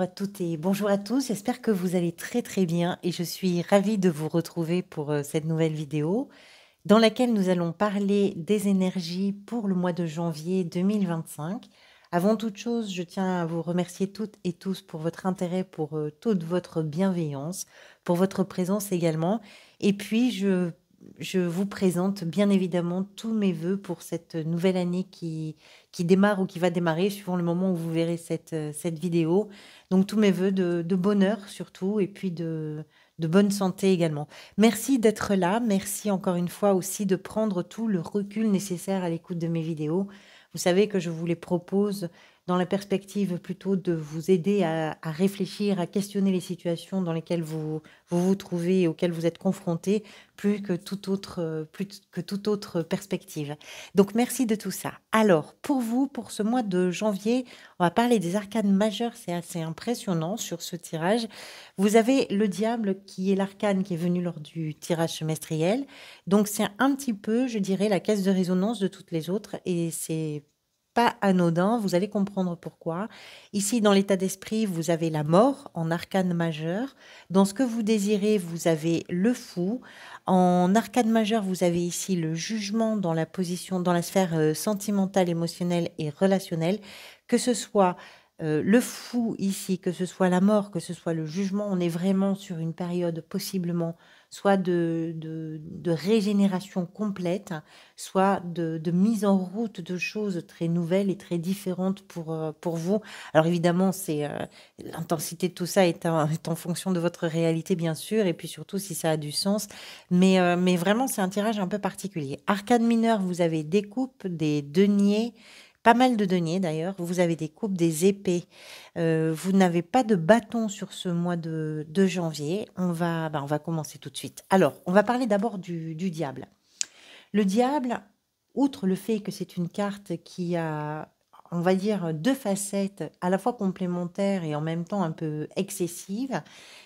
Bonjour à toutes et bonjour à tous. J'espère que vous allez très très bien et je suis ravie de vous retrouver pour cette nouvelle vidéo dans laquelle nous allons parler des énergies pour le mois de janvier 2025. Avant toute chose, je tiens à vous remercier toutes et tous pour votre intérêt, pour toute votre bienveillance, pour votre présence également. Et puis, je vous présente bien évidemment tous mes voeux pour cette nouvelle année qui démarre ou qui va démarrer, suivant le moment où vous verrez cette vidéo. Donc, tous mes voeux de bonheur surtout, et puis de bonne santé également. Merci d'être là. Merci encore une fois aussi de prendre tout le recul nécessaire à l'écoute de mes vidéos. Vous savez que je vous les propose dans la perspective plutôt de vous aider à réfléchir, à questionner les situations dans lesquelles vous trouvez et auxquelles vous êtes confrontés, plus que toute autre perspective. Donc merci de tout ça. Alors, pour vous, pour ce mois de janvier, on va parler des arcanes majeures. C'est assez impressionnant sur ce tirage. Vous avez le diable qui est l'arcane qui est venu lors du tirage semestriel. Donc c'est un petit peu, je dirais, la caisse de résonance de toutes les autres et c'est pas anodin, vous allez comprendre pourquoi. Ici, dans l'état d'esprit, vous avez la mort en arcane majeur. Dans ce que vous désirez, vous avez le fou. En arcane majeur, vous avez ici le jugement dans la position, dans la sphère sentimentale, émotionnelle et relationnelle. Que ce soit le fou ici, que ce soit la mort, que ce soit le jugement, on est vraiment sur une période possiblement soit de régénération complète, soit de mise en route de choses très nouvelles et très différentes pour vous. Alors évidemment, l'intensité de tout ça est en fonction de votre réalité, bien sûr, et puis surtout si ça a du sens. Mais vraiment, c'est un tirage un peu particulier. Arcane mineur, vous avez des coupes, des deniers, pas mal de deniers d'ailleurs. Vous avez des coupes, des épées. Vous n'avez pas de bâton sur ce mois de janvier. On va commencer tout de suite. Alors, on va parler d'abord du diable. Le diable, outre le fait que c'est une carte qui a, on va dire, deux facettes à la fois complémentaires et en même temps un peu excessives,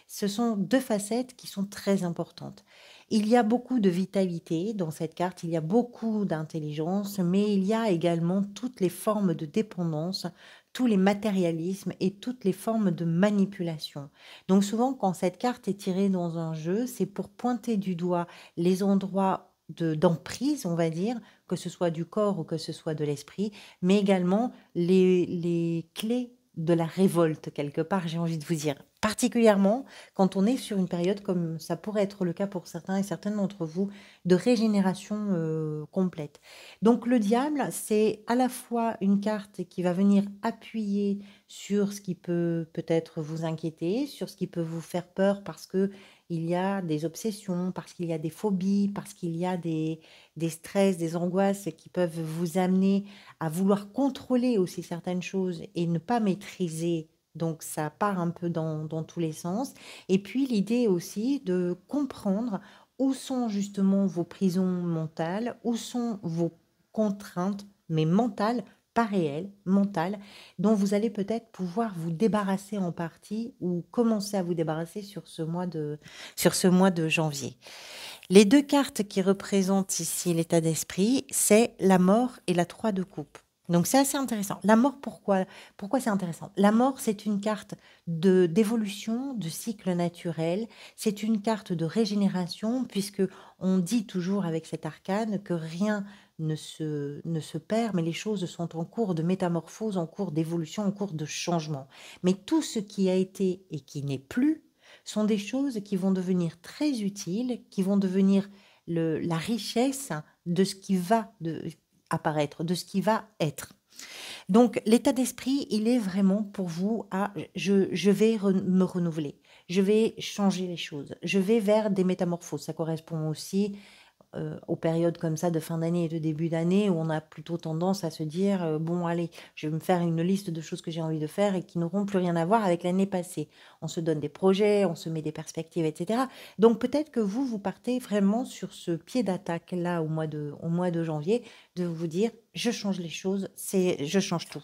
ce sont deux facettes qui sont très importantes. Il y a beaucoup de vitalité dans cette carte, il y a beaucoup d'intelligence, mais il y a également toutes les formes de dépendance, tous les matérialismes et toutes les formes de manipulation. Donc souvent, quand cette carte est tirée dans un jeu, c'est pour pointer du doigt les endroits d'emprise, on va dire, que ce soit du corps ou que ce soit de l'esprit, mais également les clés de la révolte, quelque part, j'ai envie de vous dire. Particulièrement quand on est sur une période, comme ça pourrait être le cas pour certains et certaines d'entre vous, de régénération complète. Donc le diable, c'est à la fois une carte qui va venir appuyer sur ce qui peut peut-être vous inquiéter, sur ce qui peut vous faire peur parce que il y a des obsessions, parce qu'il y a des phobies, parce qu'il y a des stress, des angoisses qui peuvent vous amener à vouloir contrôler aussi certaines choses et ne pas maîtriser. Donc ça part un peu dans tous les sens. Et puis l'idée aussi de comprendre où sont justement vos prisons mentales, où sont vos contraintes, mais mentales, pas réelles, mentales, dont vous allez peut-être pouvoir vous débarrasser en partie ou commencer à vous débarrasser sur ce mois de janvier. Les deux cartes qui représentent ici l'état d'esprit, c'est la mort et la 3 de coupe. Donc c'est assez intéressant. La mort, pourquoi c'est intéressant? La mort, c'est une carte d'évolution, de cycle naturel. C'est une carte de régénération, puisque on dit toujours avec cet arcane que rien ne se perd, mais les choses sont en cours de métamorphose, en cours d'évolution, en cours de changement. Mais tout ce qui a été et qui n'est plus sont des choses qui vont devenir très utiles, qui vont devenir la richesse de ce qui va apparaître, de ce qui va être. Donc l'état d'esprit, il est vraiment pour vous à je vais me renouveler, je vais changer les choses, je vais vers des métamorphoses. Ça correspond aussi aux périodes comme ça de fin d'année et de début d'année où on a plutôt tendance à se dire bon allez, je vais me faire une liste de choses que j'ai envie de faire et qui n'auront plus rien à voir avec l'année passée. On se donne des projets, on se met des perspectives, etc. Donc peut-être que vous partez vraiment sur ce pied d'attaque là au mois de janvier, de vous dire je change les choses, je change tout.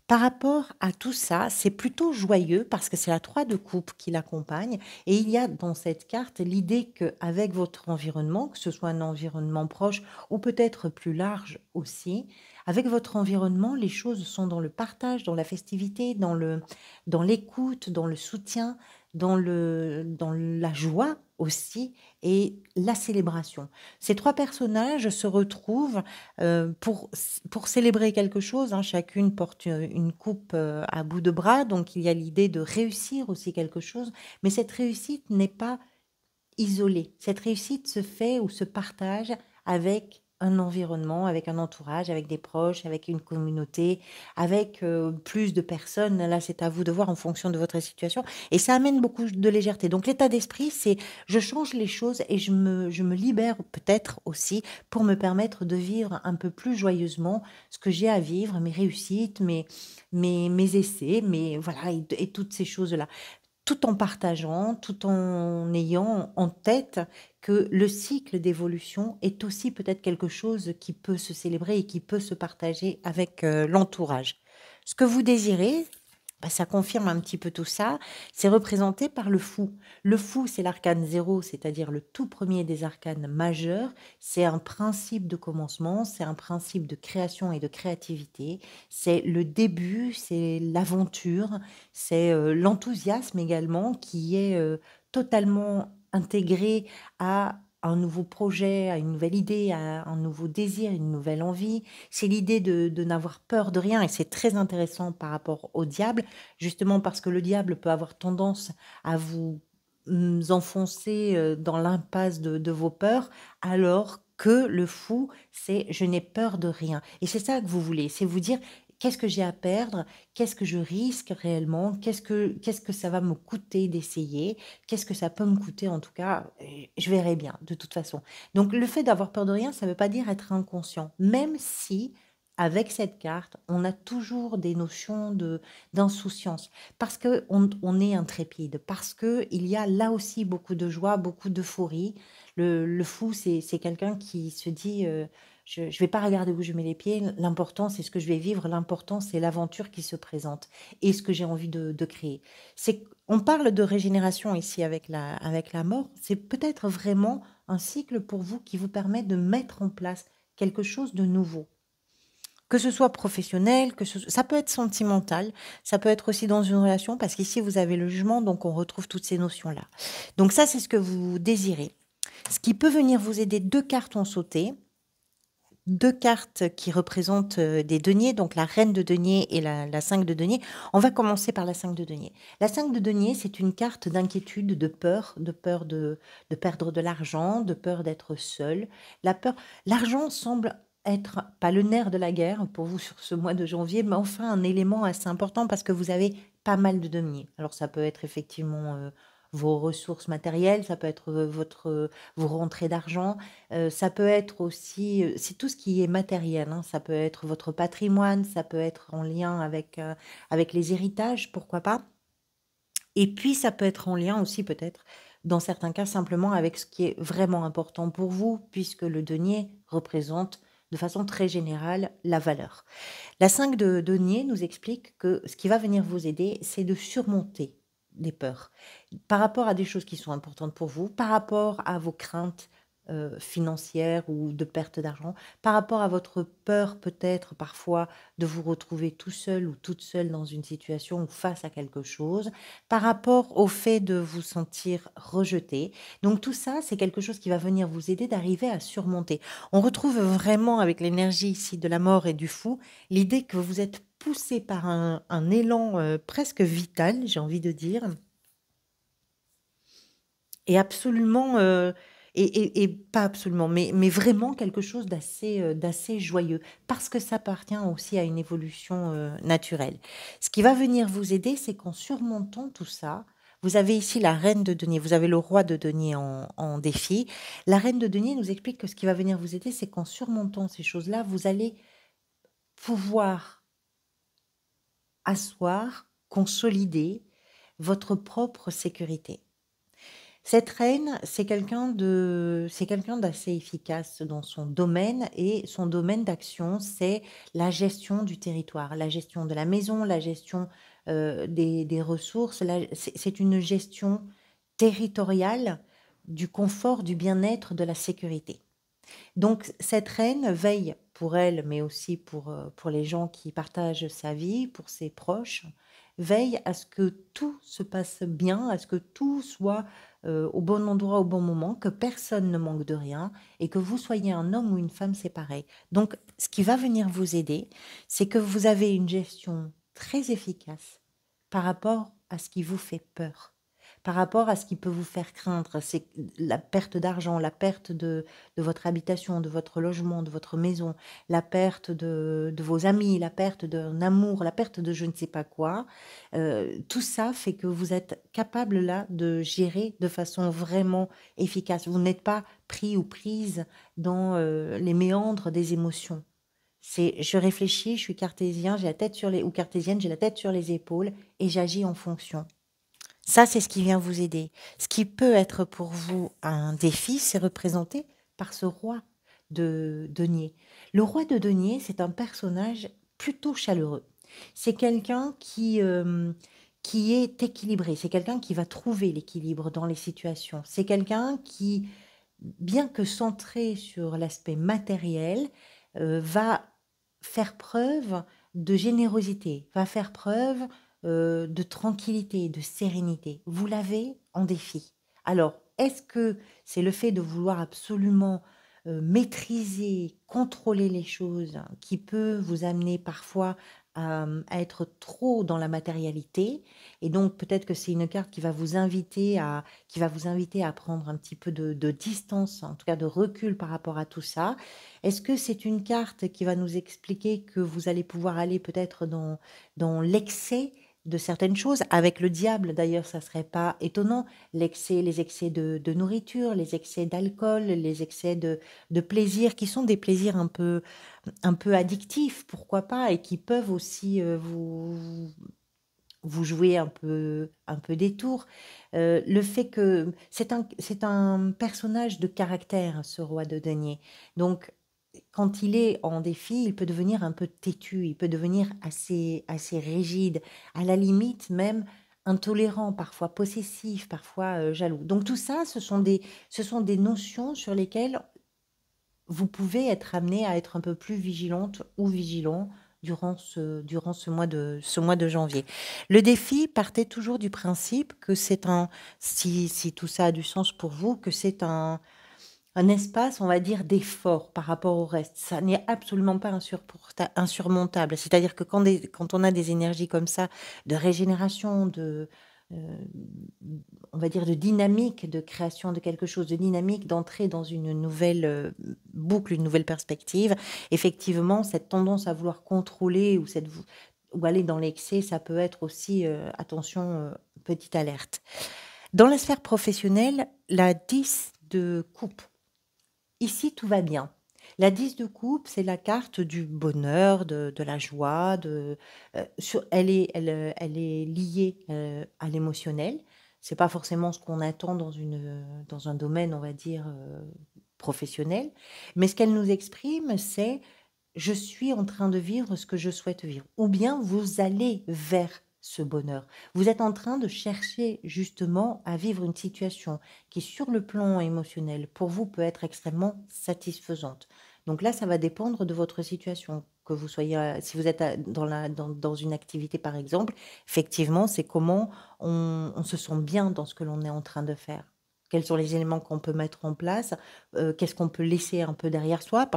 Par rapport à tout ça, c'est plutôt joyeux parce que c'est la 3 de coupe qui l'accompagne et il y a dans cette carte l'idée qu'avec votre environnement, que ce soit un environnement proche ou peut-être plus large aussi, Avec votre environnement, les choses sont dans le partage, dans la festivité, dans l'écoute, dans le soutien, dans la joie aussi et la célébration. Ces 3 personnages se retrouvent, pour célébrer quelque chose, hein. Chacune porte, une coupe, à bout de bras, donc il y a l'idée de réussir aussi quelque chose, mais cette réussite n'est pas isolée. Cette réussite se fait ou se partage avec un environnement, avec un entourage, avec des proches, avec une communauté, avec, plus de personnes. Là, c'est à vous de voir en fonction de votre situation et ça amène beaucoup de légèreté. Donc l'état d'esprit, c'est: je change les choses et je me libère peut-être aussi pour me permettre de vivre un peu plus joyeusement ce que j'ai à vivre, mes réussites, mes essais, mes voilà et toutes ces choses-là. Tout en partageant, tout en ayant en tête que le cycle d'évolution est aussi peut-être quelque chose qui peut se célébrer et qui peut se partager avec, l'entourage. Ce que vous désirez, bah, ça confirme un petit peu tout ça, c'est représenté par le fou. Le fou, c'est l'arcane 0, c'est-à-dire le tout premier des arcanes majeurs. C'est un principe de commencement, c'est un principe de création et de créativité. C'est le début, c'est l'aventure, c'est, l'enthousiasme également qui est, totalement intégré à un nouveau projet, à une nouvelle idée, à un nouveau désir, une nouvelle envie. C'est l'idée de n'avoir peur de rien et c'est très intéressant par rapport au diable, justement parce que le diable peut avoir tendance à vous, enfoncer, dans l'impasse de vos peurs, alors que le fou, c'est: «Je n'ai peur de rien» et c'est ça que vous voulez, c'est vous dire: «Qu'est-ce que j'ai à perdre? Qu'est-ce que je risque réellement? Qu'est-ce que ça va me coûter d'essayer? Qu'est-ce que ça peut me coûter en tout cas? Je verrai bien de toute façon». Donc le fait d'avoir peur de rien, ça ne veut pas dire être inconscient, même si avec cette carte, on a toujours des notions d'insouciance, parce qu'on est intrépide, parce qu'il y a là aussi beaucoup de joie, beaucoup d'euphorie. Le fou, c'est quelqu'un qui se dit, je ne vais pas regarder où je mets les pieds, l'important c'est ce que je vais vivre, l'important c'est l'aventure qui se présente et ce que j'ai envie de créer. On parle de régénération ici avec la mort, c'est peut-être vraiment un cycle pour vous qui vous permet de mettre en place quelque chose de nouveau. Que ce soit professionnel, ça peut être sentimental, ça peut être aussi dans une relation, parce qu'ici vous avez le jugement, donc on retrouve toutes ces notions-là. Donc ça, c'est ce que vous désirez. Ce qui peut venir vous aider, 2 cartes ont sauté, 2 cartes qui représentent, des deniers, donc la reine de deniers et la 5 de deniers. On va commencer par la 5 de deniers. La 5 de deniers, c'est une carte d'inquiétude, de peur de perdre de l'argent, de peur d'être seul. L'argent semble être, pas le nerf de la guerre pour vous sur ce mois de janvier, mais enfin un élément assez important parce que vous avez pas mal de deniers. Alors ça peut être effectivement, vos ressources matérielles, ça peut être, vos rentrées d'argent, ça peut être aussi, c'est tout ce qui est matériel, hein. Ça peut être votre patrimoine, ça peut être en lien avec les héritages, pourquoi pas? Et puis ça peut être en lien aussi peut-être, dans certains cas, simplement avec ce qui est vraiment important pour vous, puisque le denier représente de façon très générale la valeur. La 5 de denier nous explique que ce qui va venir vous aider, c'est de surmonter les peurs. Par rapport à des choses qui sont importantes pour vous, par rapport à vos craintes, financières ou de perte d'argent, par rapport à votre peur peut-être parfois de vous retrouver tout seul ou toute seule dans une situation ou face à quelque chose, par rapport au fait de vous sentir rejeté. Donc tout ça, c'est quelque chose qui va venir vous aider d'arriver à surmonter. On retrouve vraiment avec l'énergie ici de la mort et du fou, l'idée que vous êtes poussé par un élan, presque vital, j'ai envie de dire, et absolument, et pas absolument, mais vraiment quelque chose d'assez joyeux, parce que ça appartient aussi à une évolution, naturelle. Ce qui va venir vous aider, c'est qu'en surmontant tout ça, vous avez ici la reine de denier, vous avez le roi de denier en défi. La reine de denier nous explique que ce qui va venir vous aider, c'est qu'en surmontant ces choses-là, vous allez pouvoir asseoir, consolider votre propre sécurité. Cette reine, c'est quelqu'un d'assez efficace dans son domaine et son domaine d'action, c'est la gestion du territoire, la gestion de la maison, la gestion, des ressources, c'est une gestion territoriale du confort, du bien-être, de la sécurité. Donc cette reine veille pour elle, mais aussi pour les gens qui partagent sa vie, pour ses proches, veille à ce que tout se passe bien, à ce que tout soit au bon endroit, au bon moment, que personne ne manque de rien et que vous soyez un homme ou une femme, c'est pareil. Donc, ce qui va venir vous aider, c'est que vous avez une gestion très efficace par rapport à ce qui vous fait peur, par rapport à ce qui peut vous faire craindre. C'est la perte d'argent, la perte de votre habitation, de votre logement, de votre maison, la perte de vos amis, la perte d'un amour, la perte de je ne sais pas quoi. Tout ça fait que vous êtes capable là de gérer de façon vraiment efficace. Vous n'êtes pas pris ou prise dans les méandres des émotions. C'est je réfléchis, je suis cartésien, j'ai la tête sur les ou cartésienne, j'ai la tête sur les épaules et j'agis en fonction. Ça, c'est ce qui vient vous aider. Ce qui peut être pour vous un défi, c'est représenté par ce roi de denier. Le roi de denier, c'est un personnage plutôt chaleureux. C'est quelqu'un qui est équilibré. C'est quelqu'un qui va trouver l'équilibre dans les situations. C'est quelqu'un qui, bien que centré sur l'aspect matériel, va faire preuve de générosité, va faire preuve de tranquillité, de sérénité. Vous l'avez en défi. Alors, est-ce que c'est le fait de vouloir absolument maîtriser, contrôler les choses qui peut vous amener parfois à être trop dans la matérialité et donc peut-être que c'est une carte qui va vous inviter à prendre un petit peu de distance, en tout cas de recul par rapport à tout ça. Est-ce que c'est une carte qui va nous expliquer que vous allez pouvoir aller peut-être dans l'excès de certaines choses? Avec le diable, d'ailleurs, ça serait pas étonnant. Les excès de nourriture, les excès d'alcool, les excès de plaisir, qui sont des plaisirs un peu addictifs, pourquoi pas, et qui peuvent aussi vous jouez un peu des tours. Le fait que c'est un personnage de caractère, ce roi de denier. Donc, quand il est en défi, il peut devenir un peu têtu, il peut devenir assez rigide, à la limite même intolérant, parfois possessif, parfois jaloux. Donc tout ça, ce sont des notions sur lesquelles vous pouvez être amené à être un peu plus vigilante ou vigilant durant ce mois de janvier. Le défi partait toujours du principe que c'est si tout ça a du sens pour vous, que c'est un espace, on va dire, d'effort par rapport au reste. Ça n'est absolument pas insurmontable. C'est-à-dire que quand on a des énergies comme ça, de régénération, euh, on va dire, de dynamique, de création de quelque chose, de dynamique, d'entrer dans une nouvelle boucle, une nouvelle perspective, effectivement, cette tendance à vouloir contrôler ou aller dans l'excès, ça peut être aussi, attention, petite alerte. Dans la sphère professionnelle, la 10 de coupe. Ici, tout va bien. La 10 de coupe, c'est la carte du bonheur, de la joie, elle est liée à l'émotionnel. C'est pas forcément ce qu'on attend dans un domaine, on va dire, professionnel. Mais ce qu'elle nous exprime, c'est je suis en train de vivre ce que je souhaite vivre. Ou bien vous allez vers ce bonheur. Vous êtes en train de chercher justement à vivre une situation qui, sur le plan émotionnel, pour vous peut être extrêmement satisfaisante. Donc là, ça va dépendre de votre situation. Que vous soyez, si vous êtes dans une activité, par exemple, effectivement, c'est comment on se sent bien dans ce que l'on est en train de faire. Quels sont les éléments qu'on peut mettre en place? Qu'est-ce qu'on peut laisser un peu derrière soi?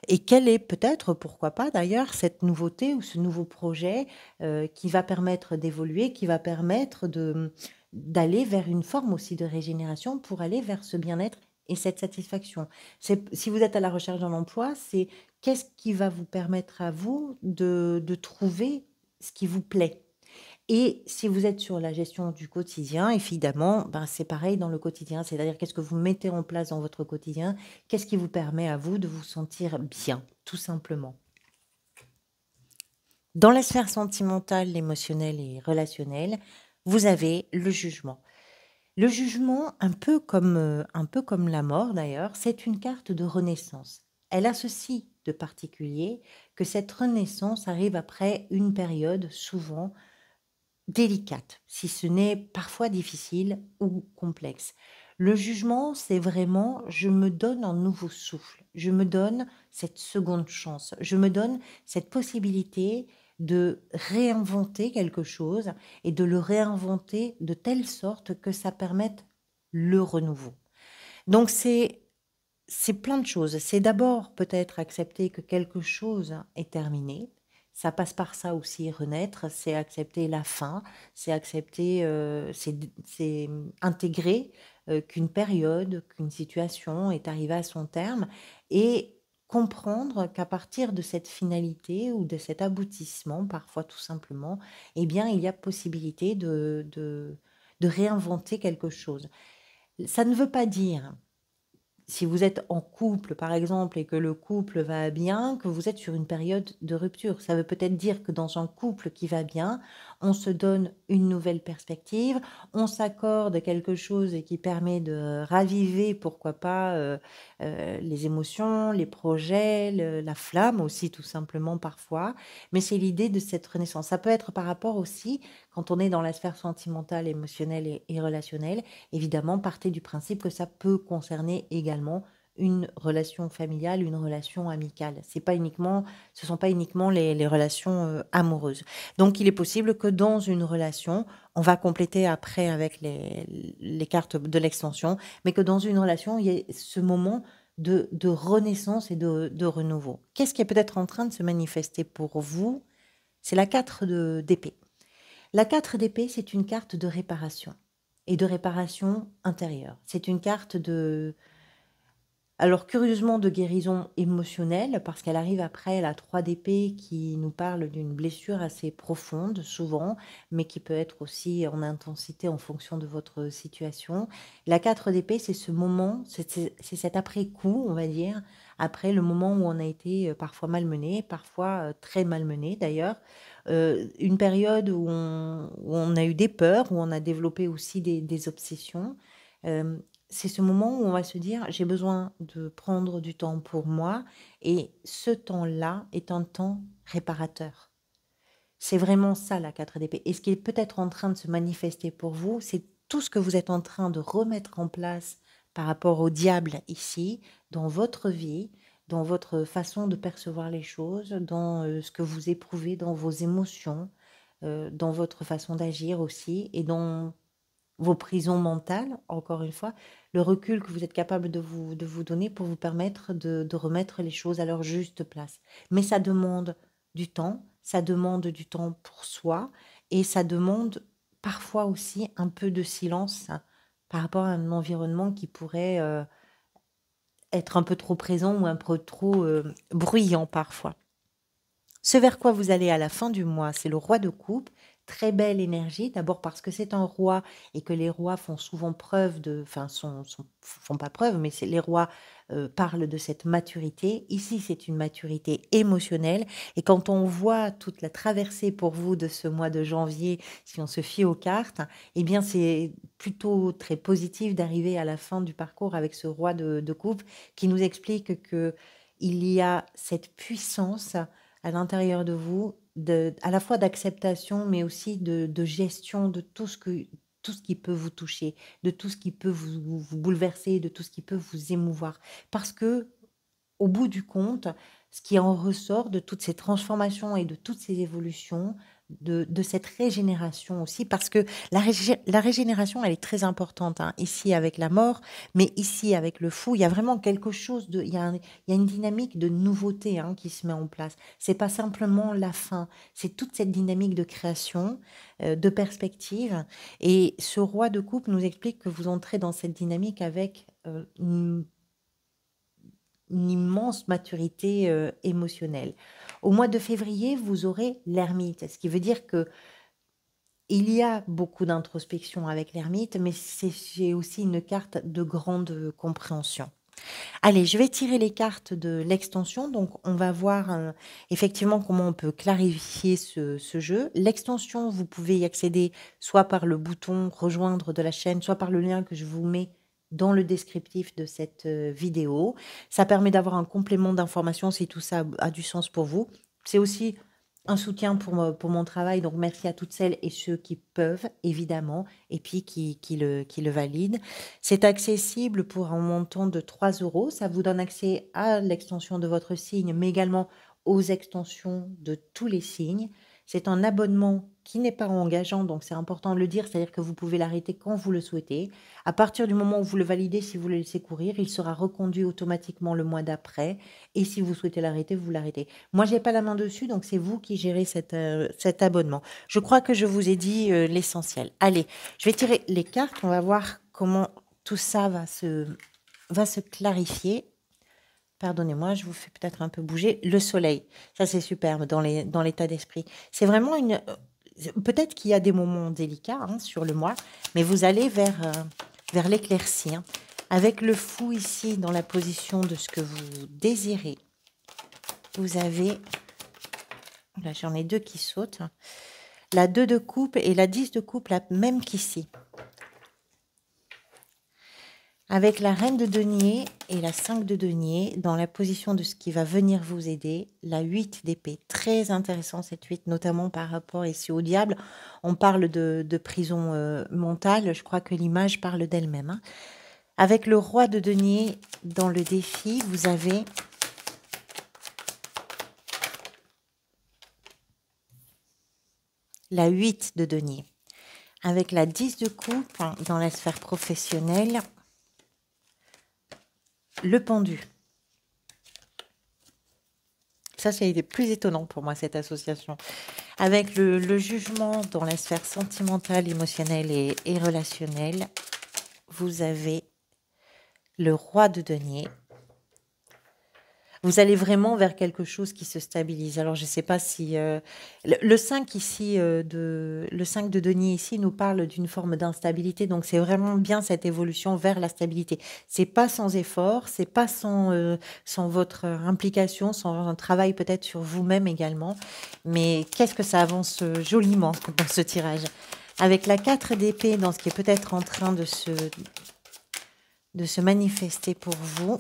Et quelle est peut-être, pourquoi pas d'ailleurs, cette nouveauté ou ce nouveau projet qui va permettre d'évoluer, qui va permettre d'aller vers une forme aussi de régénération pour aller vers ce bien-être et cette satisfaction. Si vous êtes à la recherche d'un emploi, c'est qu'est-ce qui va vous permettre à vous de trouver ce qui vous plaît. Et si vous êtes sur la gestion du quotidien, évidemment, ben c'est pareil dans le quotidien, c'est-à-dire qu'est-ce que vous mettez en place dans votre quotidien, qu'est-ce qui vous permet à vous de vous sentir bien, tout simplement. Dans la sphère sentimentale, émotionnelle et relationnelle, vous avez le jugement. Le jugement, un peu comme la mort d'ailleurs, c'est une carte de renaissance. Elle a ceci de particulier que cette renaissance arrive après une période souvent délicate, si ce n'est parfois difficile ou complexe. Le jugement, c'est vraiment: je me donne un nouveau souffle, je me donne cette seconde chance, je me donne cette possibilité de réinventer quelque chose et de le réinventer de telle sorte que ça permette le renouveau. Donc c'est plein de choses. C'est d'abord peut-être accepter que quelque chose est terminé. Ça passe par ça aussi, renaître, c'est accepter la fin, c'est accepter, c'est intégrer, qu'une période, qu'une situation est arrivée à son terme et comprendre qu'à partir de cette finalité ou de cet aboutissement, parfois tout simplement, eh bien, il y a possibilité de réinventer quelque chose. Ça ne veut pas dire si vous êtes en couple, par exemple, et que le couple va bien, que vous êtes sur une période de rupture. Ça veut peut-être dire que dans un couple qui va bien, on se donne une nouvelle perspective, on s'accorde quelque chose et qui permet de raviver, pourquoi pas, les émotions, les projets, la flamme aussi, tout simplement, parfois. Mais c'est l'idée de cette renaissance. Ça peut être par rapport aussi, quand on est dans la sphère sentimentale, émotionnelle et relationnelle, évidemment, partez du principe que ça peut concerner également une relation familiale, une relation amicale. C'est pas uniquement, ce sont pas uniquement les relations amoureuses. Donc, il est possible que dans une relation, on va compléter après avec les cartes de l'extension, mais que dans une relation, il y ait ce moment de renaissance et de renouveau. Qu'est-ce qui est peut-être en train de se manifester pour vous? C'est la 4 d'épée. La 4 d'épée, c'est une carte de réparation et de réparation intérieure. C'est une carte de, alors curieusement, de guérison émotionnelle, parce qu'elle arrive après la 3 d'épée qui nous parle d'une blessure assez profonde souvent, mais qui peut être aussi en intensité en fonction de votre situation. La 4 d'épée, c'est ce moment, c'est cet après-coup, on va dire, après le moment où on a été parfois malmené, parfois très malmené d'ailleurs, une période où on a eu des peurs, où on a développé aussi des obsessions. Euh, c'est ce moment où on va se dire: j'ai besoin de prendre du temps pour moi et ce temps-là est un temps réparateur. C'est vraiment ça la 4 d'épée. Et ce qui est peut-être en train de se manifester pour vous, c'est tout ce que vous êtes en train de remettre en place par rapport au diable ici, dans votre vie, dans votre façon de percevoir les choses, dans ce que vous éprouvez, dans vos émotions, dans votre façon d'agir aussi et dans vos prisons mentales, encore une fois, le recul que vous êtes capable de vous donner pour vous permettre de remettre les choses à leur juste place. Mais ça demande du temps pour soi et ça demande parfois aussi un peu de silence par rapport à un environnement qui pourrait être un peu trop présent ou un peu trop bruyant parfois. Ce vers quoi vous allez à la fin du mois, c'est le roi de coupe. Très belle énergie, d'abord parce que c'est un roi et que les rois font souvent preuve de, enfin, font pas preuve, mais les rois parlent de cette maturité. Ici, c'est une maturité émotionnelle. Et quand on voit toute la traversée pour vous de ce mois de janvier, si on se fie aux cartes, eh bien, c'est plutôt très positif d'arriver à la fin du parcours avec ce roi de coupe qui nous explique que il y a cette puissance à l'intérieur de vous, à la fois d'acceptation, mais aussi de gestion de tout ce qui peut vous toucher, de tout ce qui peut vous bouleverser, de tout ce qui peut vous émouvoir. Parce que au bout du compte, ce qui en ressort de toutes ces transformations et de toutes ces évolutions, de cette régénération aussi, parce que la régénération, elle est très importante, hein, ici avec la mort, mais ici avec le fou, il y a vraiment quelque chose de, il y a une dynamique de nouveauté hein, qui se met en place. C'est pas simplement la fin, c'est toute cette dynamique de création, de perspective. Et ce roi de coupe nous explique que vous entrez dans cette dynamique avec une immense maturité émotionnelle. Au mois de février, vous aurez l'ermite, ce qui veut dire que il y a beaucoup d'introspection avec l'ermite, mais c'est aussi une carte de grande compréhension. Allez, je vais tirer les cartes de l'extension, donc on va voir effectivement comment on peut clarifier ce jeu. L'extension, vous pouvez y accéder soit par le bouton rejoindre de la chaîne, soit par le lien que je vous mets dans le descriptif de cette vidéo. Ça permet d'avoir un complément d'information si tout ça a du sens pour vous. C'est aussi un soutien pour mon travail, donc merci à toutes celles et ceux qui peuvent, évidemment, et puis qui le valident. C'est accessible pour un montant de 3 euros. Ça vous donne accès à l'extension de votre signe, mais également aux extensions de tous les signes. C'est un abonnement qui n'est pas engageant, donc c'est important de le dire, c'est-à-dire que vous pouvez l'arrêter quand vous le souhaitez. À partir du moment où vous le validez, si vous le laissez courir, il sera reconduit automatiquement le mois d'après. Et si vous souhaitez l'arrêter, vous l'arrêtez. Moi, j'ai pas la main dessus, donc c'est vous qui gérez cet abonnement. Je crois que je vous ai dit l'essentiel. Allez, je vais tirer les cartes. On va voir comment tout ça va se clarifier. Pardonnez-moi, je vous fais peut-être un peu bouger. Le soleil, ça c'est superbe dans l'état d'esprit. C'est vraiment une... Peut-être qu'il y a des moments délicats hein, sur le mois, mais vous allez vers l'éclaircie. Hein. Avec le fou ici dans la position de ce que vous désirez, vous avez... Là, j'en ai deux qui sautent. La 2 de coupe et la 10 de coupe, la même qu'ici. Avec la reine de denier et la 5 de denier, dans la position de ce qui va venir vous aider, la 8 d'épée. Très intéressant cette 8, notamment par rapport ici au diable. On parle de prison mentale, je crois que l'image parle d'elle-même. Hein. Avec le roi de denier, dans le défi, vous avez... la 8 de denier. Avec la 10 de coupe, hein, dans la sphère professionnelle, le pendu. Ça, c'est le plus étonnant pour moi, cette association. Avec le jugement dans la sphère sentimentale, émotionnelle et relationnelle, vous avez le roi de denier. Vous allez vraiment vers quelque chose qui se stabilise. Alors, je ne sais pas si... le 5 ici, le 5 de denier ici nous parle d'une forme d'instabilité. Donc, c'est vraiment bien cette évolution vers la stabilité. C'est pas sans effort, c'est pas sans votre implication, sans un travail peut-être sur vous-même également. Mais qu'est-ce que ça avance joliment dans ce tirage. Avec la 4 d'épée, dans ce qui est peut-être en train de se manifester pour vous.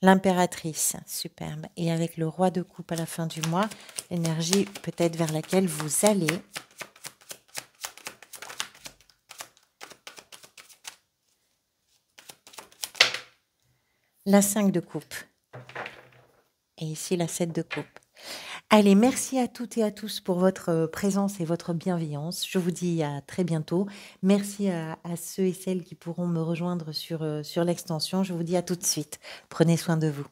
L'impératrice, superbe. Et avec le roi de coupe à la fin du mois, l'énergie peut-être vers laquelle vous allez. La 5 de coupe. Et ici, la 7 de coupe. Allez, merci à toutes et à tous pour votre présence et votre bienveillance. Je vous dis à très bientôt. Merci à ceux et celles qui pourront me rejoindre sur l'extension. Je vous dis à tout de suite. Prenez soin de vous.